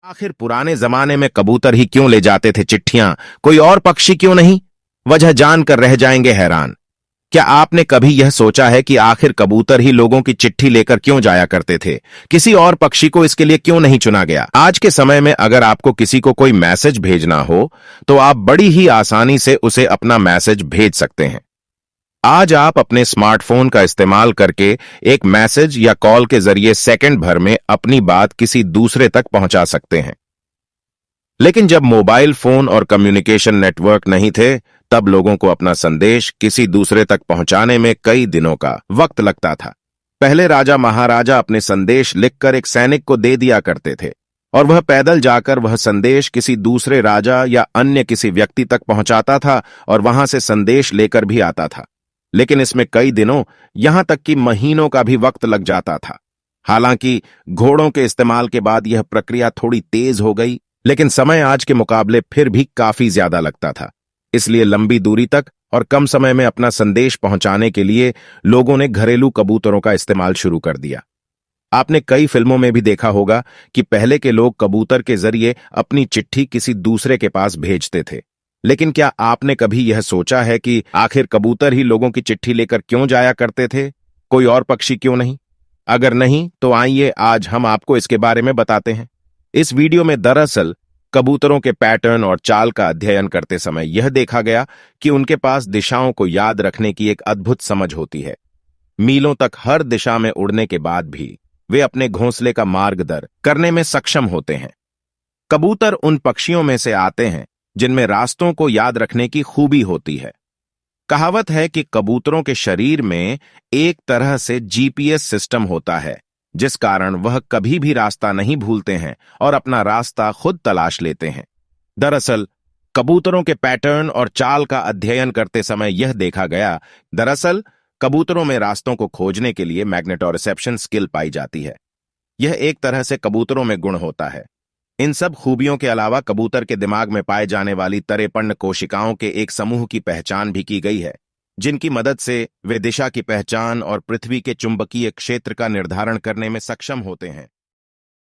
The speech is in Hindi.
आखिर पुराने जमाने में कबूतर ही क्यों ले जाते थे चिट्ठियां, कोई और पक्षी क्यों नहीं? वजह जानकर रह जाएंगे हैरान। क्या आपने कभी यह सोचा है कि आखिर कबूतर ही लोगों की चिट्ठी लेकर क्यों जाया करते थे? किसी और पक्षी को इसके लिए क्यों नहीं चुना गया? आज के समय में अगर आपको किसी को कोई मैसेज भेजना हो तो आप बड़ी ही आसानी से उसे अपना मैसेज भेज सकते हैं। आज आप अपने स्मार्टफोन का इस्तेमाल करके एक मैसेज या कॉल के जरिए सेकंड भर में अपनी बात किसी दूसरे तक पहुंचा सकते हैं। लेकिन जब मोबाइल फोन और कम्युनिकेशन नेटवर्क नहीं थे, तब लोगों को अपना संदेश किसी दूसरे तक पहुंचाने में कई दिनों का वक्त लगता था। पहले राजा महाराजा अपने संदेश लिखकर एक सैनिक को दे दिया करते थे और वह पैदल जाकर वह संदेश किसी दूसरे राजा या अन्य किसी व्यक्ति तक पहुंचाता था और वहां से संदेश लेकर भी आता था। लेकिन इसमें कई दिनों, यहां तक कि महीनों का भी वक्त लग जाता था। हालांकि घोड़ों के इस्तेमाल के बाद यह प्रक्रिया थोड़ी तेज हो गई, लेकिन समय आज के मुकाबले फिर भी काफी ज्यादा लगता था। इसलिए लंबी दूरी तक और कम समय में अपना संदेश पहुंचाने के लिए लोगों ने घरेलू कबूतरों का इस्तेमाल शुरू कर दिया। आपने कई फिल्मों में भी देखा होगा कि पहले के लोग कबूतर के जरिए अपनी चिट्ठी किसी दूसरे के पास भेजते थे। लेकिन क्या आपने कभी यह सोचा है कि आखिर कबूतर ही लोगों की चिट्ठी लेकर क्यों जाया करते थे, कोई और पक्षी क्यों नहीं? अगर नहीं तो आइए आज हम आपको इसके बारे में बताते हैं। इस वीडियो में दरअसल कबूतरों के पैटर्न और चाल का अध्ययन करते समय यह देखा गया कि उनके पास दिशाओं को याद रखने की एक अद्भुत समझ होती है। मीलों तक हर दिशा में उड़ने के बाद भी वे अपने घोंसले का मार्ग दर करने में सक्षम होते हैं। कबूतर उन पक्षियों में से आते हैं जिनमें रास्तों को याद रखने की खूबी होती है। कहावत है कि कबूतरों के शरीर में एक तरह से जीपीएस सिस्टम होता है, जिस कारण वह कभी भी रास्ता नहीं भूलते हैं और अपना रास्ता खुद तलाश लेते हैं। दरअसल कबूतरों के पैटर्न और चाल का अध्ययन करते समय यह देखा गया, दरअसल कबूतरों में रास्तों को खोजने के लिए मैग्नेटोरिसेप्शन स्किल पाई जाती है। यह एक तरह से कबूतरों में गुण होता है। इन सब खूबियों के अलावा कबूतर के दिमाग में पाए जाने वाली तरेपर्ण कोशिकाओं के एक समूह की पहचान भी की गई है, जिनकी मदद से वे दिशा की पहचान और पृथ्वी के चुंबकीय क्षेत्र का निर्धारण करने में सक्षम होते हैं।